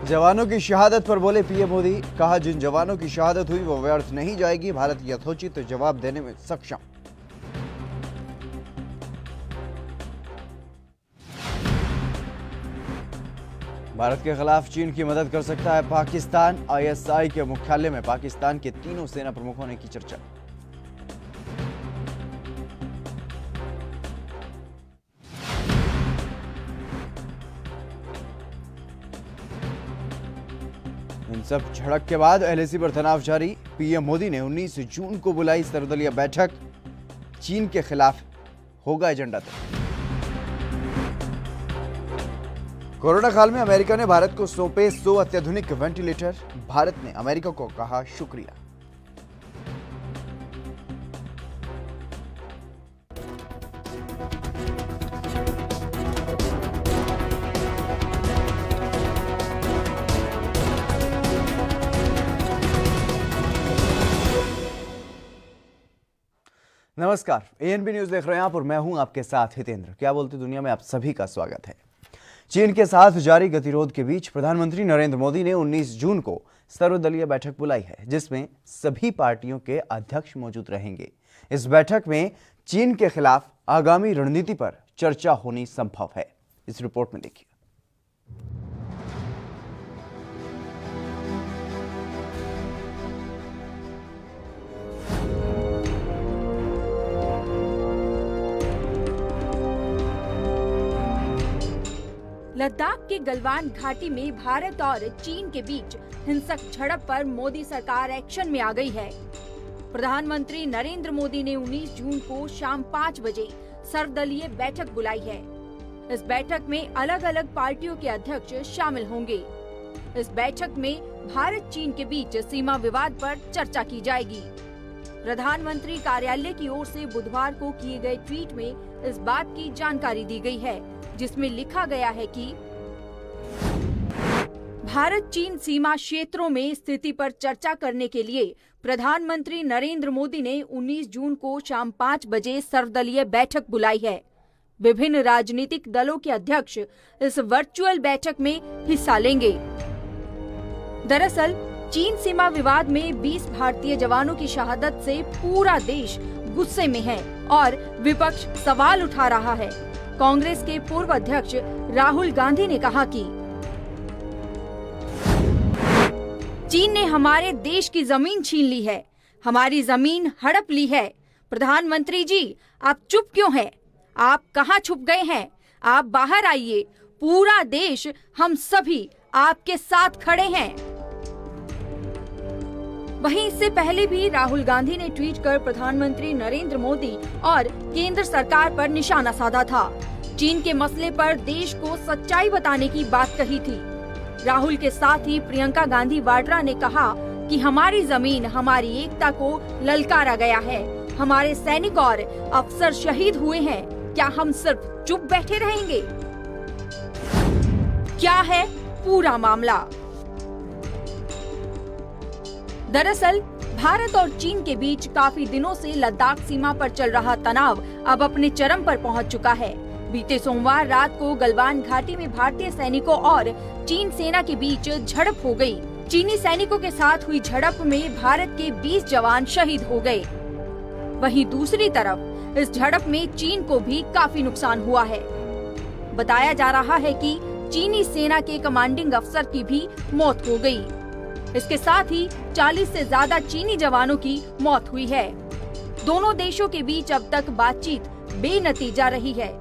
जवानों की शहादत पर बोले पीएम मोदी, कहा जिन जवानों की शहादत हुई वो व्यर्थ नहीं जाएगी, भारत यथोचित जवाब देने में सक्षम। भारत के खिलाफ चीन की मदद कर सकता है पाकिस्तान, आईएसआई के मुख्यालय में पाकिस्तान के तीनों सेना प्रमुखों ने की चर्चा। इन सब झड़प के बाद एलएसी पर तनाव जारी, पीएम मोदी ने 19 जून को बुलाई सर्वदलीय बैठक, चीन के खिलाफ होगा एजेंडा तय। कोरोना काल में अमेरिका ने भारत को सौंपे 100 अत्याधुनिक वेंटिलेटर, भारत ने अमेरिका को कहा शुक्रिया। नमस्कार, एएनबी न्यूज देख रहे हैं आप और मैं हूं आपके साथ हितेंद्र। क्या बोलती दुनिया में आप सभी का स्वागत है। चीन के साथ जारी गतिरोध के बीच प्रधानमंत्री नरेंद्र मोदी ने 19 जून को सर्वदलीय बैठक बुलाई है, जिसमें सभी पार्टियों के अध्यक्ष मौजूद रहेंगे। इस बैठक में चीन के खिलाफ आगामी रणनीति पर चर्चा होनी संभव है। इस रिपोर्ट में देखिए। लद्दाख के गलवान घाटी में भारत और चीन के बीच हिंसक झड़प पर मोदी सरकार एक्शन में आ गई है। प्रधानमंत्री नरेंद्र मोदी ने 19 जून को शाम 5 बजे सर्वदलीय बैठक बुलाई है। इस बैठक में अलग अलग पार्टियों के अध्यक्ष शामिल होंगे। इस बैठक में भारत चीन के बीच सीमा विवाद पर चर्चा की जाएगी। प्रधानमंत्री कार्यालय की ओर से बुधवार को किए गए ट्वीट में इस बात की जानकारी दी गई है, जिसमें लिखा गया है कि भारत चीन सीमा क्षेत्रों में स्थिति पर चर्चा करने के लिए प्रधानमंत्री नरेंद्र मोदी ने 19 जून को शाम 5 बजे सर्वदलीय बैठक बुलाई है। विभिन्न राजनीतिक दलों के अध्यक्ष इस वर्चुअल बैठक में हिस्सा लेंगे। दरअसल चीन सीमा विवाद में 20 भारतीय जवानों की शहादत से पूरा देश गुस्से में है और विपक्ष सवाल उठा रहा है। कांग्रेस के पूर्व अध्यक्ष राहुल गांधी ने कहा कि चीन ने हमारे देश की जमीन छीन ली है, हमारी जमीन हड़प ली है। प्रधानमंत्री जी, आप चुप क्यों हैं? आप कहां छुप गए हैं? आप बाहर आइए। पूरा देश, हम सभी आपके साथ खड़े हैं। वहीं इससे पहले भी राहुल गांधी ने ट्वीट कर प्रधानमंत्री नरेंद्र मोदी और केंद्र सरकार पर निशाना साधा था। चीन के मसले पर देश को सच्चाई बताने की बात कही थी। राहुल के साथ ही प्रियंका गांधी वाड्रा ने कहा कि हमारी जमीन, हमारी एकता को ललकारा गया है। हमारे सैनिक और अफसर शहीद हुए हैं। क्या हम सिर्फ चुप बैठे रहेंगे? क्या है पूरा मामला? दरअसल भारत और चीन के बीच काफी दिनों से लद्दाख सीमा पर चल रहा तनाव अब अपने चरम पर पहुंच चुका है। बीते सोमवार रात को गलवान घाटी में भारतीय सैनिकों और चीन सेना के बीच झड़प हो गई। चीनी सैनिकों के साथ हुई झड़प में भारत के 20 जवान शहीद हो गए। वहीं दूसरी तरफ इस झड़प में चीन को भी काफी नुकसान हुआ है। बताया जा रहा है कि चीनी सेना के कमांडिंग अफसर की भी मौत हो गई। इसके साथ ही 40 से ज्यादा चीनी जवानों की मौत हुई है। दोनों देशों के बीच अब तक बातचीत बेनतीजा रही है।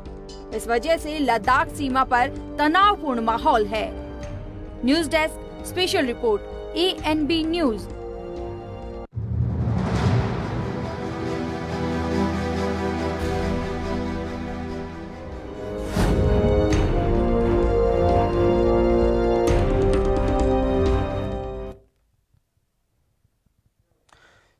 इस वजह से लद्दाख सीमा पर तनावपूर्ण माहौल है। News desk special report, ANB news.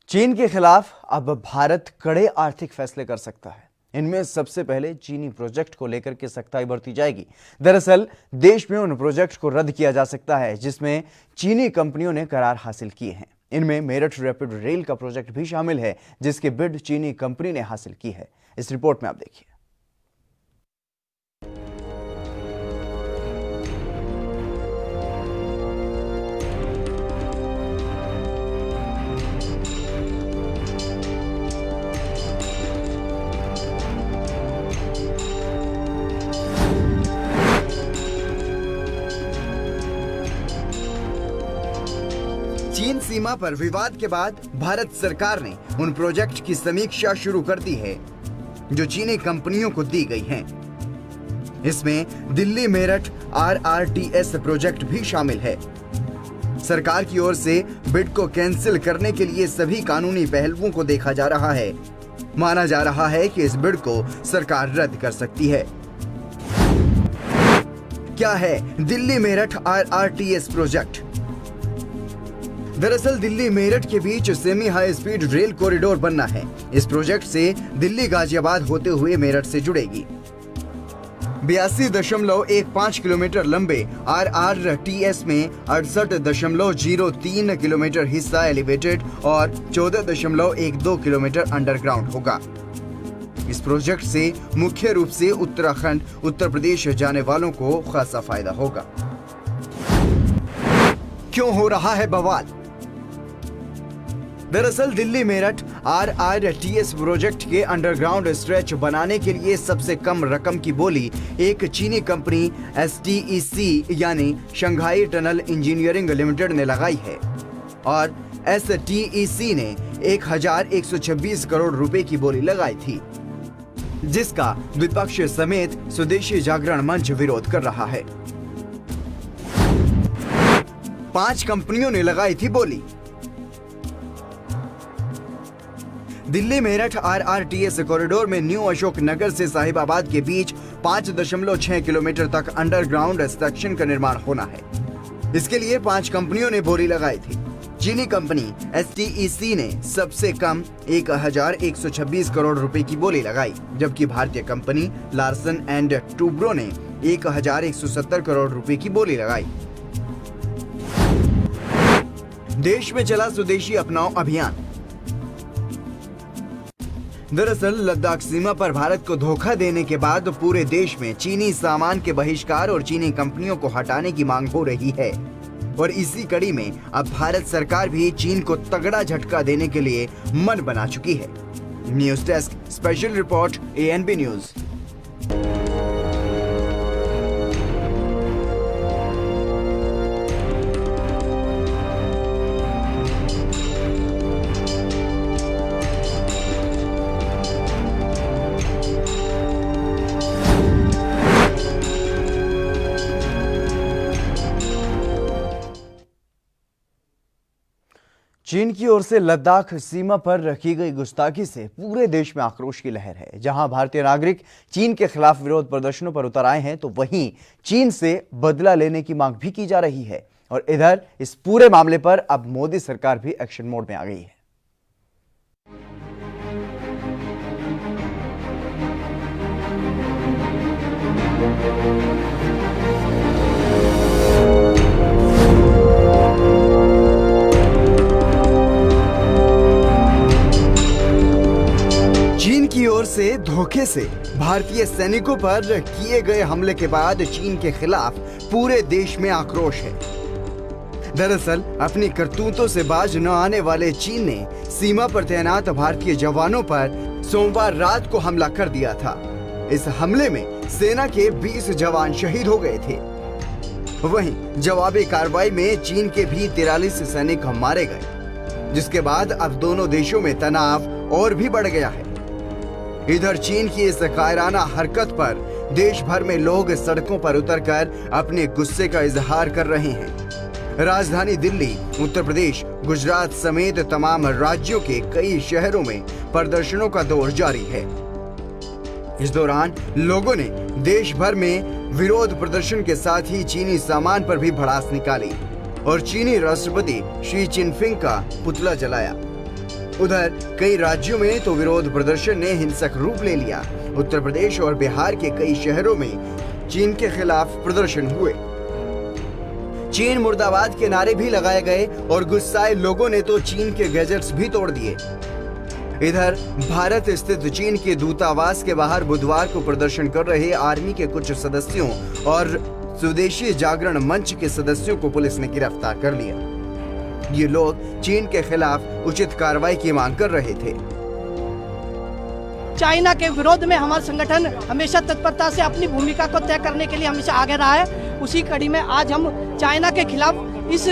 चीन के खिलाफ अब भारत कड़े आर्थिक फैसले कर सकता है। इनमें सबसे पहले चीनी प्रोजेक्ट को लेकर के सख्ताई बरती जाएगी। दरअसल देश में उन प्रोजेक्ट को रद्द किया जा सकता है जिसमें चीनी कंपनियों ने करार हासिल किए हैं। इनमें मेरठ रैपिड रेल का प्रोजेक्ट भी शामिल है, जिसकी बिड चीनी कंपनी ने हासिल की है। इस रिपोर्ट में आप देखिए। चीन सीमा पर विवाद के बाद भारत सरकार ने उन प्रोजेक्ट की समीक्षा शुरू कर दी है जो चीनी कंपनियों को दी गई हैं। इसमें दिल्ली मेरठ RRTS प्रोजेक्ट भी शामिल है। सरकार की ओर से बिड को कैंसिल करने के लिए सभी कानूनी पहलुओं को देखा जा रहा है। माना जा रहा है कि इस बिड को सरकार रद्द कर सकती है। क्या है दिल्ली मेरठ RRTS प्रोजेक्ट? दरअसल दिल्ली मेरठ के बीच semi high speed rail corridor बनना है। इस प्रोजेक्ट से दिल्ली गाजियाबाद होते हुए मेरठ से जुड़ेगी। 82.15 किलोमीटर लंबे RRTS में 68.03 किलोमीटर हिस्सा एलिवेटेड और 14.12 किलोमीटर अंडरग्राउंड होगा। इस प्रोजेक्ट से मुख्य रूप से उत्तराखंड, उत्तर प्रदेश जाने वालों को खासा फायदा होगा। क्यों हो रहा है बवाल? दरअसल दिल्ली मेरठ RRTS प्रोजेक्ट के अंडरग्राउंड स्ट्रेच बनाने के लिए सबसे कम रकम की बोली एक चीनी कंपनी STEC यानी शंघाई टनल इंजीनियरिंग लिमिटेड ने लगाई है और STEC ने 1126 करोड़ रुपए की बोली लगाई थी, जिसका विपक्ष समेत स्वदेशी जागरण मंच विरोध कर रहा है। 5 कंपनियों ने लगाई थी बोली। दिल्ली मेरठ RRTS कॉरिडोर में न्यू अशोक नगर से साहिबाबाद के बीच 5.6 किलोमीटर तक अंडरग्राउंड सेक्शन का निर्माण होना है। इसके लिए 5 कंपनियों ने बोली लगाई थी। चीनी कंपनी STEC ने सबसे कम 1126 करोड़ रुपए की बोली लगाई, जबकि भारतीय कंपनी लार्सन एंड टूब्रो ने 1170 करोड़ रुपए की बोली लगाई। देश में चला स्वदेशी अपनाओ अभियान। दरअसल लद्दाख सीमा पर भारत को धोखा देने के बाद पूरे देश में चीनी सामान के बहिष्कार और चीनी कंपनियों को हटाने की मांग हो रही है और इसी कड़ी में अब भारत सरकार भी चीन को तगड़ा झटका देने के लिए मन बना चुकी है। News desk special report ANB news. चीन की ओर से लद्दाख सीमा पर रखी गई गुस्ताखी से पूरे देश में आक्रोश की लहर है। जहां भारतीय नागरिक चीन के खिलाफ विरोध प्रदर्शनों पर उतर आए हैं, तो वहीं चीन से बदला लेने की मांग भी की जा रही है। और इधर इस पूरे मामले पर अब मोदी सरकार भी एक्शन मोड में आ गई है। चीन की ओर से धोखे से भारतीय सैनिकों पर किए गए हमले के बाद चीन के खिलाफ पूरे देश में आक्रोश है। दरअसल अपनी करतूतों से बाज न आने वाले चीन ने सीमा पर तैनात भारतीय जवानों पर सोमवार रात को हमला कर दिया था। इस हमले में सेना के 20 जवान शहीद हो गए थे। वहीं जवाबी कार्रवाई में चीन के भी 43 सैनिक मारे गए, जिसके बाद अब दोनों देशों में तनाव और भी बढ़ गया है। इधर चीन की इस कायराना हरकत पर देश भर में लोग सड़कों पर उतरकर अपने गुस्से का इजहार कर रहे हैं। राजधानी दिल्ली, उत्तर प्रदेश, गुजरात समेत तमाम राज्यों के कई शहरों में प्रदर्शनों का दौर जारी है। इस दौरान लोगों ने देश भर में विरोध प्रदर्शन के साथ ही चीनी सामान पर भी भड़ास निकाली और चीनी राष्ट्रपति शी चिनफिंग का पुतला जलाया। उधर कई राज्यों में तो विरोध प्रदर्शन ने हिंसक रूप ले लिया। उत्तर प्रदेश और बिहार के कई शहरों में चीन के खिलाफ प्रदर्शन हुए। चीन मुर्दाबाद के नारे भी लगाए गए और गुस्साए लोगों ने तो चीन के गैजेट्स भी तोड़ दिए। इधर भारत स्थित चीन के दूतावास के बाहर बुधवार को प्रदर्शन कर रहे आर्मी के कुछ सदस्यों और स्वदेशी जागरण मंच के सदस्यों को पुलिस ने गिरफ्तार कर लिया। ये लोग चीन के खिलाफ उचित कार्रवाई की मांग कर रहे थे। चाइना के विरोध में हमारा संगठन हमेशा तत्परता से अपनी भूमिका को तय करने के लिए हमेशा आगे रहा है उसी कड़ी में आज हम चाइना के खिलाफ इस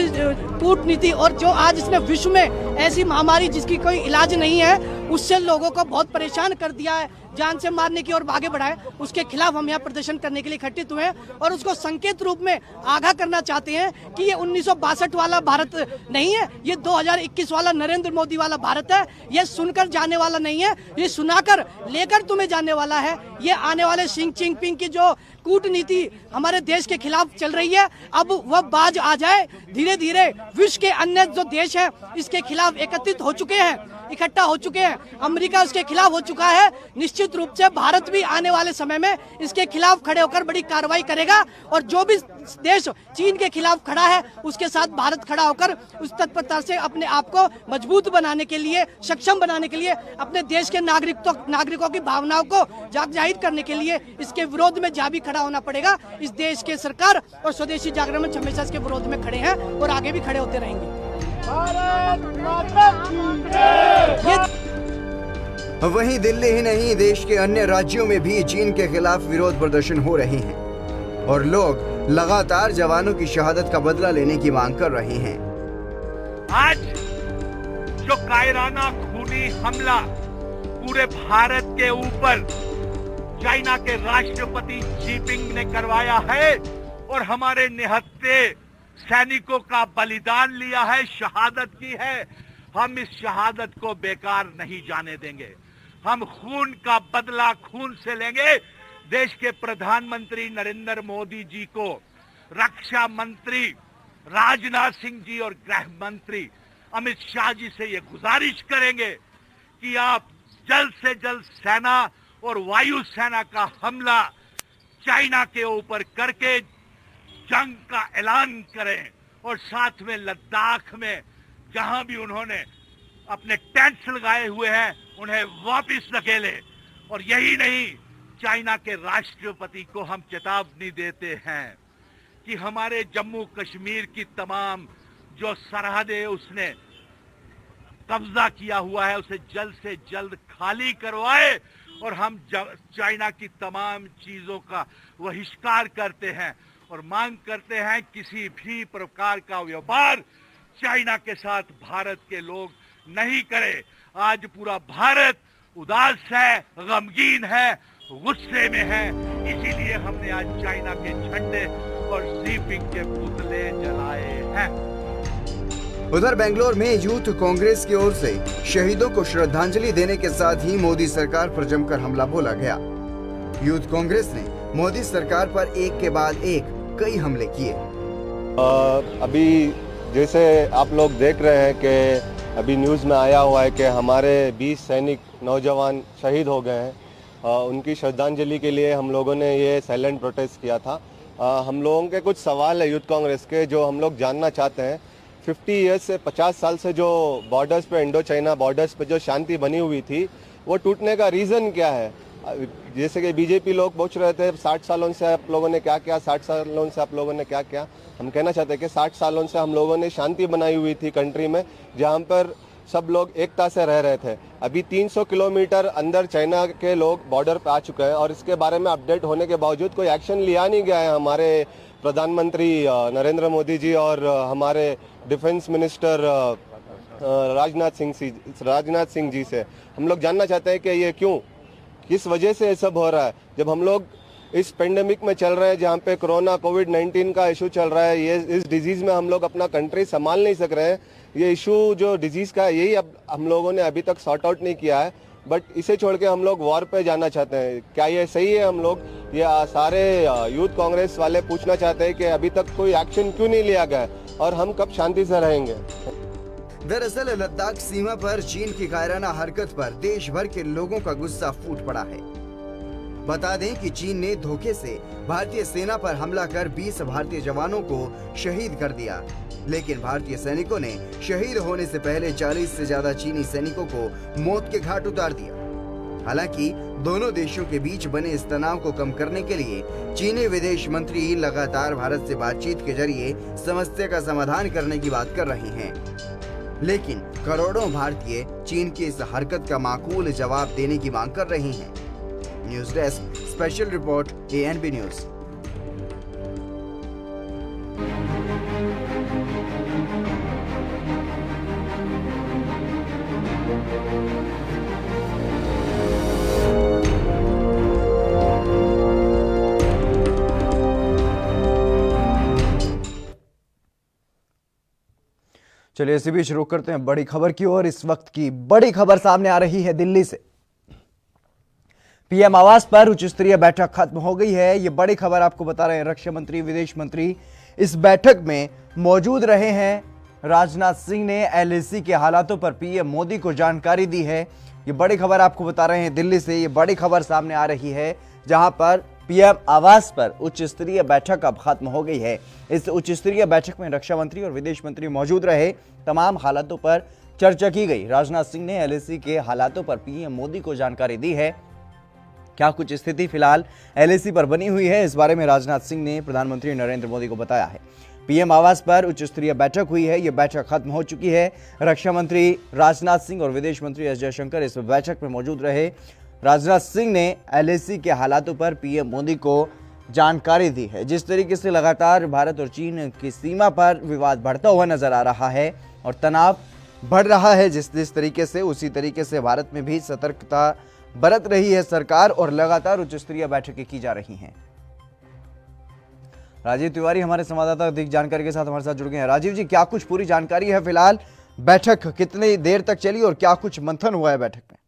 कूटनीति और जो आज इसने विश्व में ऐसी महामारी जिसकी कोई इलाज नहीं है, उससे लोगों को बहुत परेशान कर दिया है, जान से मारने की ओर आगे बढ़ाए, उसके खिलाफ हम यहाँ प्रदर्शन करने के लिए इकट्ठित हुए हैं और उसको संकेत रूप में आगाह करना चाहते हैं कि ये 1962 वाला भारत नहीं है, ये 2021 वाला नरेंद्र मोदी वाला भारत है। ये सुनकर जाने वाला नहीं है, ये सुनाकर लेकर तुम्हें जाने वाला है। ये आने वाले शी जिनपिंग की जो कूटनीति हमारे देश के खिलाफ चल रही है, अब वह बाज आ जाए। धीरे धीरे विश्व के अन्य जो देश है इसके खिलाफ एकत्रित हो चुके हैं, इकट्ठा हो चुके हैं। अमेरिका इसके खिलाफ हो चुका है। निश्चित रूप से भारत भी आने वाले समय में इसके खिलाफ खड़े होकर बड़ी कार्रवाई करेगा और जो भी देश चीन के खिलाफ खड़ा है उसके साथ भारत खड़ा होकर उस तत्परता से अपने आप को मजबूत बनाने के लिए, सक्षम बनाने के लिए, अपने देश के नागरिकों की भावनाओं को जाहिर करने के लिए इसके विरोध में जा भी खड़ा होना पड़ेगा। इस देश के सरकार और स्वदेशी जागरण मंच हमेशा इसके विरोध में खड़े हैं और आगे भी खड़े होते रहेंगे। वहीं दिल्ली ही नहीं, देश के अन्य राज्यों में भी चीन के खिलाफ विरोध प्रदर्शन हो रहे हैं और लोग लगातार जवानों की शहादत का बदला लेने की मांग कर रहे हैं। आज जो कायराना खूनी हमला पूरे भारत के ऊपर चाइना के राष्ट्रपति जिनपिंग ने करवाया है और हमारे निहत्थे सैनिकों का बलिदान लिया है, शहादत की है, हम इस शहादत को बेकार नहीं जाने देंगे। हम खून का बदला खून से लेंगे। देश के प्रधानमंत्री नरेंद्र मोदी जी को रक्षा मंत्री राजनाथ सिंह जी और गृह मंत्री अमित शाह जी से ये गुजारिश करेंगे कि आप जल्द से जल्द सेना और वायु सेना का हमला चाइना के ऊपर करके जंग का ऐलान करें और साथ में लद्दाख में जहां भी उन्होंने अपने टेंट्स लगाए हुए हैं उन्हें वापस धकेले। और यही नहीं, चाइना के राष्ट्रपति को हम चेतावनी देते हैं कि हमारे जम्मू कश्मीर की तमाम जो सरहदें उसने कब्जा किया हुआ है उसे जल्द से जल्द खाली करवाए और हम चाइना की तमाम चीजों का बहिष्कार करते हैं और मांग करते हैं किसी भी प्रकार का व्यापार चाइना के साथ भारत के लोग नहीं करें। आज पूरा भारत उदास है, गमगीन है, गुस्से में है, इसीलिए हमने आज चाइना के झंडे और जिनपिंग के पुतले जलाए हैं। उधर बेंगलोर में यूथ कांग्रेस की ओर से शहीदों को श्रद्धांजलि देने के साथ ही मोदी सरकार पर जमकर हमला बोला गया। यूथ कांग्रेस ने मोदी सरकार पर एक के बाद एक कई हमले किए। अभी जैसे आप लोग देख रहे हैं कि अभी न्यूज़ में आया हुआ है कि हमारे 20 सैनिक नौजवान शहीद हो गए हैं। उनकी श्रद्धांजलि के लिए हम लोगों ने ये साइलेंट प्रोटेस्ट किया था। हम लोगों के कुछ सवाल है यूथ कांग्रेस के जो हम लोग जानना चाहते हैं। 50 ईयर्स से 50 साल से जो बॉर्डर्स पे, इंडो चाइना बॉर्डर्स पे जो शांति बनी हुई थी वो टूटने का रीज़न क्या है? जैसे कि बीजेपी लोग पूछ रहे थे 60 सालों से आप लोगों ने क्या किया, 60 सालों से आप लोगों ने क्या किया। हम कहना चाहते हैं कि 60 सालों से हम लोगों ने शांति बनाई हुई थी कंट्री में, जहां पर सब लोग एकता से रह रहे थे। अभी 300 किलोमीटर अंदर चाइना के लोग बॉर्डर पे आ चुके हैं और इसके बारे में अपडेट होने के बावजूद कोई एक्शन लिया नहीं गया है हमारे प्रधानमंत्री नरेंद्र मोदी जी और हमारे डिफेंस मिनिस्टर राजनाथ सिंह जी से। हम लोग जानना चाहते हैं कि ये क्यों, किस वजह से ये सब हो रहा है। जब हम लोग इस पेंडेमिक में चल रहे हैं जहाँ पे कोरोना कोविड-19 का इशू चल रहा है, ये इस डिजीज़ में हम लोग अपना कंट्री संभाल नहीं सक रहे हैं। ये इशू जो डिजीज़ का है यही अब हम लोगों ने अभी तक सॉर्ट आउट नहीं किया है, बट इसे छोड़ के हम लोग वॉर पे जाना चाहते हैं। क्या ये सही है? हम लोग ये सारे यूथ कांग्रेस वाले पूछना चाहते हैं कि अभी तक कोई एक्शन क्यों नहीं लिया गया और हम कब शांति से रहेंगे। दरअसल लद्दाख सीमा पर चीन की कायराना हरकत पर देश भर के लोगों का गुस्सा फूट पड़ा है। बता दें कि चीन ने धोखे से भारतीय सेना पर हमला कर 20 भारतीय जवानों को शहीद कर दिया, लेकिन भारतीय सैनिकों ने शहीद होने से पहले 40 से ज्यादा चीनी सैनिकों को मौत के घाट उतार दिया। हालांकि दोनों देशों के बीच बने इस तनाव को कम करने के लिए चीनी विदेश मंत्री लगातार भारत से बातचीत के जरिए समस्या का समाधान करने की बात कर रहे हैं, लेकिन करोड़ों भारतीय चीन की इस हरकत का माकूल जवाब देने की मांग कर रहे हैं। News desk, special report, ANB news. चलिए इसी बीच रुक करते हैं बड़ी खबर की ओर। इस वक्त की बड़ी खबर सामने आ रही है दिल्ली से। पीएम आवास पर उच्च स्तरीय बैठक खत्म हो गई है। ये बड़ी खबर आपको बता रहे हैं। रक्षा मंत्री, विदेश मंत्री इस बैठक में मौजूद रहे हैं। राजनाथ सिंह ने एलएसी के हालातों पर पीएम मोदी को जानकारी दी है। ये बड़ी खबर आपको बता रहे हैं दिल्ली से। ये बड़ी खबर सामने आ रही है जहां पर पीएम आवास पर उच्च स्तरीय बैठक अब खत्म हो गई है। इस उच्च स्तरीय बैठक में रक्षा मंत्री और विदेश मंत्री मौजूद रहे। तमाम हालातों पर चर्चा की गई। राजनाथ सिंह ने एलएसी के हालातों पर पीएम मोदी को जानकारी दी है। क्या कुछ स्थिति फिलहाल एलएसी पर बनी हुई है, इस बारे में राजनाथ सिंह ने प्रधानमंत्री नरेंद्र मोदी को बताया है। पीएम आवास पर उच्च स्तरीय बैठक हुई है। यह बैठक खत्म हो चुकी है। रक्षा मंत्री राजनाथ सिंह और विदेश मंत्री एस जयशंकर इस बैठक में मौजूद रहे। राजनाथ सिंह ने एलएसी के हालातों पर पीएम मोदी को जानकारी दी है। जिस तरीके से लगातार भारत और चीन की सीमा पर विवाद बढ़ता हुआ नजर आ रहा है और तनाव बढ़ रहा है, जिस तरीके से उसी तरीके से भारत में भी सतर्कता बरत रही है सरकार और लगातार उच्च स्तरीय बैठकें की जा रही हैं। राजीव तिवारी हमारे संवाददाता अधिक जानकारी के साथ हमारे साथ जुड़ गए हैं। राजीव जी, क्या कुछ पूरी जानकारी है फिलहाल? बैठक कितनी देर तक चली और क्या कुछ मंथन हुआ है बैठक में?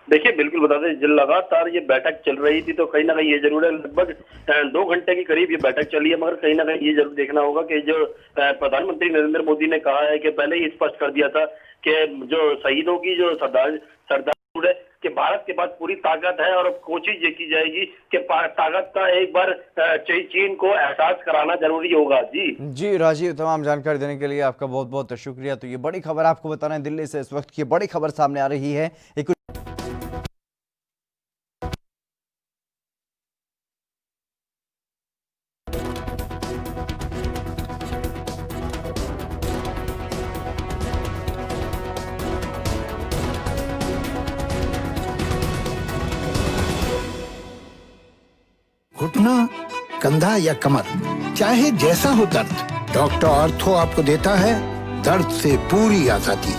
देखिए, बिल्कुल बता दें, लगातार ये बैठक चल रही थी तो कहीं ना कहीं ये जरूर है, लगभग 2 घंटे के करीब ये बैठक चली है। मगर कहीं ना कहीं ये जरूर देखना होगा कि जो प्रधानमंत्री नरेंद्र मोदी ने कहा है कि पहले ही स्पष्ट कर दिया था कि जो शहीदों की जो सरदार है कि भारत के पास पूरी ताकत है और कोशिश ये की जाएगी कि ताकत का एक बार चीन को एहसास कराना जरूरी होगा। जी राजीव, तमाम जानकारी देने के लिए आपका बहुत बहुत शुक्रिया। तो ये बड़ी खबर आपको बता रहे हैं दिल्ली से। इस वक्त की बड़ी खबर सामने आ रही है। एक घुटना, कंधा या कमर, चाहे जैसा हो दर्द, डॉक्टर ऑर्थो आपको देता है दर्द से पूरी आजादी,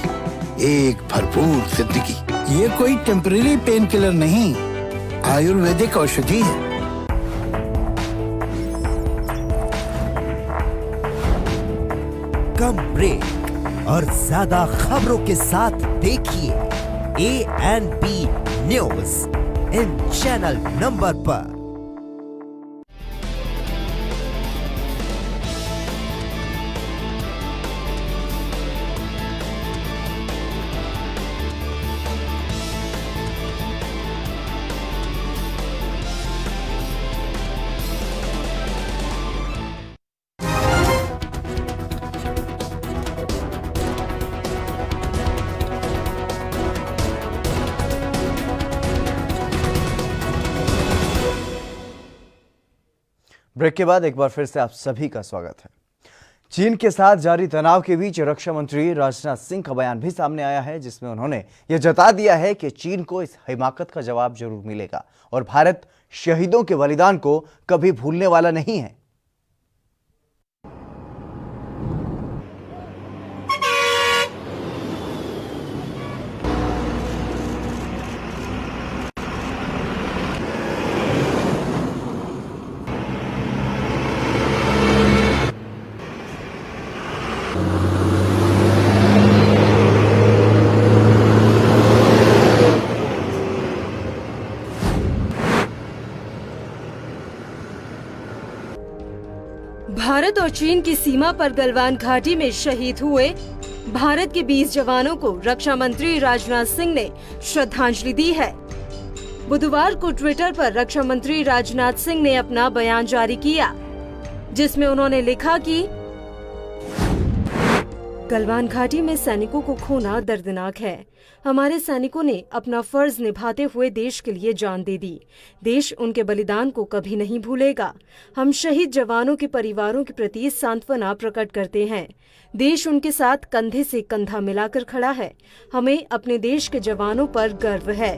एक भरपूर जिंदगी। ये कोई टेम्परेरी पेन किलर नहीं, आयुर्वेदिक औषधि है। कम ब्रेक और ज्यादा खबरों के साथ देखिए ANP news in channel number पर। ब्रेक के बाद एक बार फिर से आप सभी का स्वागत है। चीन के साथ जारी तनाव के बीच रक्षा मंत्री राजनाथ सिंह का बयान भी सामने आया है, जिसमें उन्होंने यह जता दिया है कि चीन को इस हिमाकत का जवाब जरूर मिलेगा और भारत शहीदों के बलिदान को कभी भूलने वाला नहीं है। भारत और चीन की सीमा पर गलवान घाटी में शहीद हुए भारत के 20 जवानों को रक्षा मंत्री राजनाथ सिंह ने श्रद्धांजलि दी है। बुधवार को ट्विटर पर रक्षा मंत्री राजनाथ सिंह ने अपना बयान जारी किया, जिसमें उन्होंने लिखा कि गलवान घाटी में सैनिकों को खोना दर्दनाक है। हमारे सैनिकों ने अपना फर्ज निभाते हुए देश के लिए जान दे दी। देश उनके बलिदान को कभी नहीं भूलेगा। हम शहीद जवानों के परिवारों के प्रति सांत्वना प्रकट करते हैं। देश उनके साथ कंधे से कंधा मिलाकर खड़ा है। हमें अपने देश के जवानों पर गर्व है।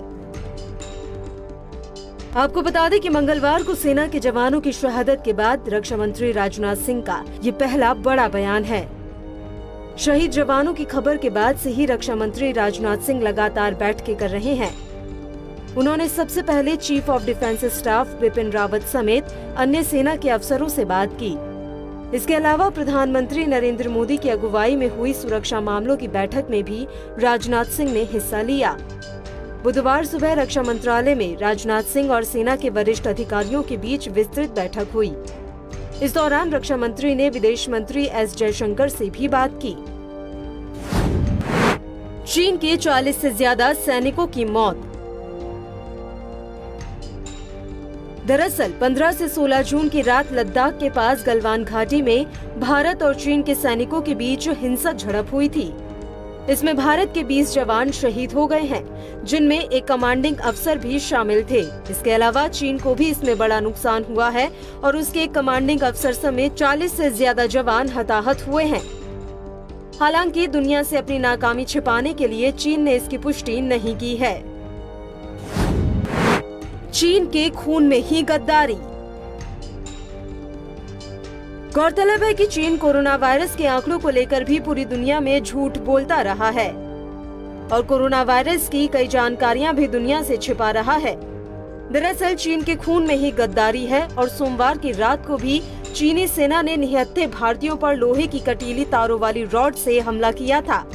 आपको बता दें कि मंगलवार को सेना के जवानों की शहादत के बाद रक्षा मंत्री राजनाथ सिंह का ये पहला बड़ा बयान है। शहीद जवानों की खबर के बाद से ही रक्षा मंत्री राजनाथ सिंह लगातार बैठकें कर रहे हैं। उन्होंने सबसे पहले chief of defence staff Bipin Rawat समेत अन्य सेना के अफसरों से बात की। इसके अलावा प्रधानमंत्री नरेंद्र मोदी की अगुवाई में हुई सुरक्षा मामलों की बैठक में भी राजनाथ सिंह ने हिस्सा लिया। बुधवार सुबह रक्षा मंत्रालय में राजनाथ सिंह और सेना के वरिष्ठ अधिकारियों के बीच विस्तृत बैठक हुई। इस दौरान रक्षा मंत्री ने विदेश मंत्री एस जयशंकर से भी बात की। चीन के 40 से ज्यादा सैनिकों की मौत। दरअसल 15 से 16 जून की रात लद्दाख के पास गलवान घाटी में भारत और चीन के सैनिकों के बीच हिंसक झड़प हुई थी। इसमें भारत के 20 जवान शहीद हो गए हैं, जिनमें एक कमांडिंग अफसर भी शामिल थे। इसके अलावा चीन को भी इसमें बड़ा नुकसान हुआ है और उसके एक कमांडिंग अफसर समेत 40 से ज्यादा जवान हताहत हुए हैं। हालांकि दुनिया से अपनी नाकामी छिपाने के लिए चीन ने इसकी पुष्टि नहीं की है। चीन के खून में ही गद्दारी। गौरतलब है कि चीन कोरोना वायरस के आंकड़ों को लेकर भी पूरी दुनिया में झूठ बोलता रहा है और कोरोना वायरस की कई जानकारियां भी दुनिया से छिपा रहा है। दरअसल चीन के खून में ही गद्दारी है और सोमवार की रात को भी चीनी सेना ने निहत्थे भारतीयों पर लोहे की कटीली तारों वाली रॉड से हमला किया था,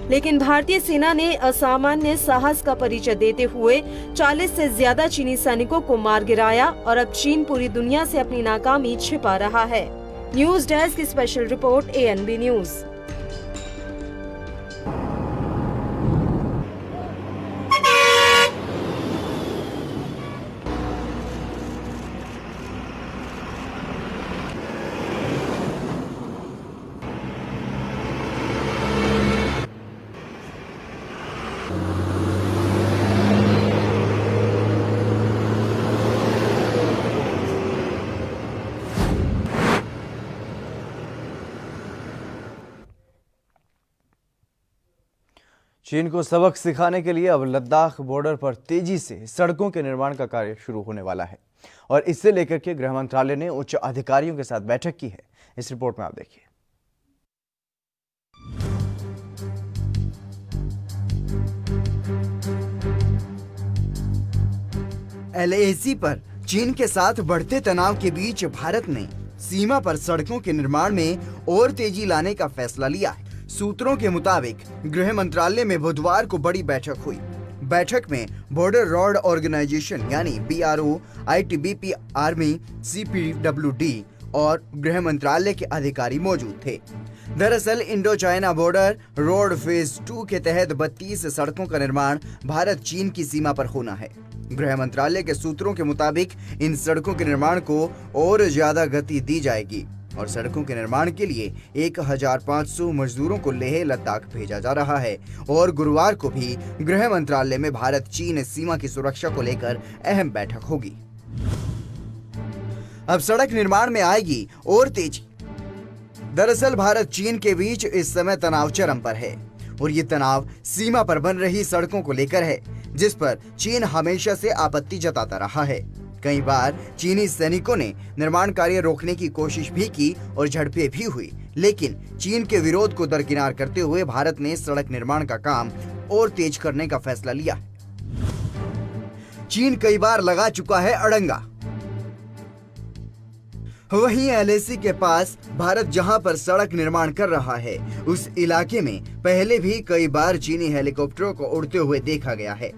लेकिन भारतीय सेना ने असामान्य साहस का परिचय देते हुए 40 से ज्यादा चीनी सैनिकों को मार गिराया और अब चीन पूरी दुनिया से अपनी नाकामी छिपा रहा है। न्यूज डेस्क की स्पेशल रिपोर्ट ANB न्यूज। चीन को सबक सिखाने के लिए अब लद्दाख बॉर्डर पर तेजी से सड़कों के निर्माण का कार्य शुरू होने वाला है और इससे लेकर के गृह मंत्रालय ने उच्च अधिकारियों के साथ बैठक की है। इस रिपोर्ट में आप देखिए। LAC पर चीन के साथ बढ़ते तनाव के बीच भारत ने सीमा पर सड़कों के निर्माण में और तेजी लाने का फैसला लिया है। सूत्रों के मुताबिक गृह मंत्रालय में बुधवार को बड़ी बैठक हुई। बैठक में बॉर्डर रोड ऑर्गेनाइजेशन यानी BRO, ITBP, आर्मी, CPWD और गृह मंत्रालय के अधिकारी मौजूद थे। दरअसल Indo China border road phase 2 के तहत 32 सड़कों का निर्माण भारत चीन की सीमा पर होना है। गृह मंत्रालय के सूत्रों के मुताबिक इन सड़कों के निर्माण को और ज्यादा गति दी जाएगी और सड़कों के निर्माण के लिए 1500 मजदूरों को लेह लद्दाख भेजा जा रहा है और गुरुवार को भी गृह मंत्रालय में भारत चीन सीमा की सुरक्षा को लेकर अहम बैठक होगी। अब सड़क निर्माण में आएगी और तेजी। दरअसल भारत चीन के बीच इस समय तनाव चरम पर है और ये तनाव सीमा पर बन रही सड़कों को लेकर है, जिस पर चीन हमेशा से आपत्ति जताता रहा है। कई बार चीनी सैनिकों ने निर्माण कार्य रोकने की कोशिश भी की और झड़पें भी हुई, लेकिन चीन के विरोध को दरकिनार करते हुए भारत ने सड़क निर्माण का काम और तेज करने का फैसला लिया। चीन कई बार लगा चुका है अड़ंगा। वहीं LAC के पास भारत जहां पर सड़क निर्माण कर रहा है, उस इलाके में पहले भी कई बार चीनी हेलीकॉप्टरों को उड़ते हुए देखा गया है।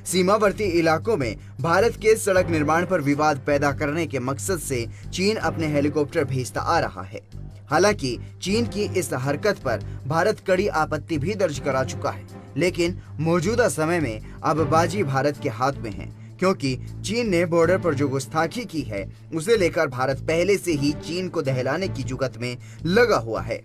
सीमावर्ती इलाकों में भारत के सड़क निर्माण पर विवाद पैदा करने के मकसद से चीन अपने हेलीकॉप्टर भेजता आ रहा है। हालांकि चीन की इस हरकत पर भारत कड़ी आपत्ति भी दर्ज करा चुका है, लेकिन मौजूदा समय में अब बाजी भारत के हाथ में है, क्योंकि चीन ने बॉर्डर पर जो गुस्ताखी की है उसे लेकर भारत पहले से ही चीन को दहलाने की जुगत में लगा हुआ है।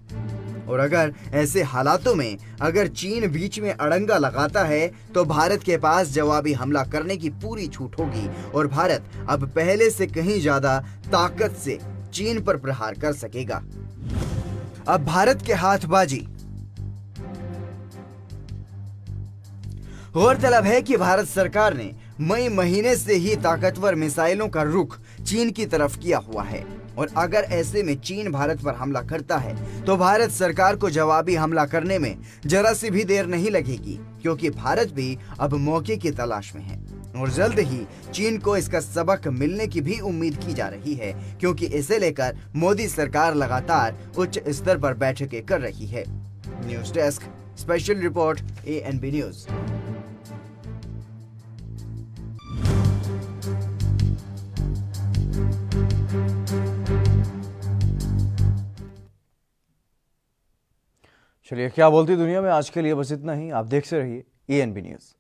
और अगर ऐसे हालातों में अगर चीन बीच में अड़ंगा लगाता है तो भारत के पास जवाबी हमला करने की पूरी छूट होगी और भारत अब पहले से कहीं ज्यादा ताकत से चीन पर प्रहार कर सकेगा। अब भारत के हाथ बाजी। गौरतलब है कि भारत सरकार ने मई महीने से ही ताकतवर मिसाइलों का रुख चीन की तरफ किया हुआ है और अगर ऐसे में चीन भारत पर हमला करता है तो भारत सरकार को जवाबी हमला करने में जरा सी भी देर नहीं लगेगी, क्योंकि भारत भी अब मौके की तलाश में है। और जल्द ही चीन को इसका सबक मिलने की भी उम्मीद की जा रही है, क्योंकि इसे लेकर मोदी सरकार लगातार उच्च स्तर पर बैठकें कर रही है। News desk special report ANB news. चलिए, क्या बोलती दुनिया में आज के लिए बस इतना ही। आप देखते रहिए ANB न्यूज।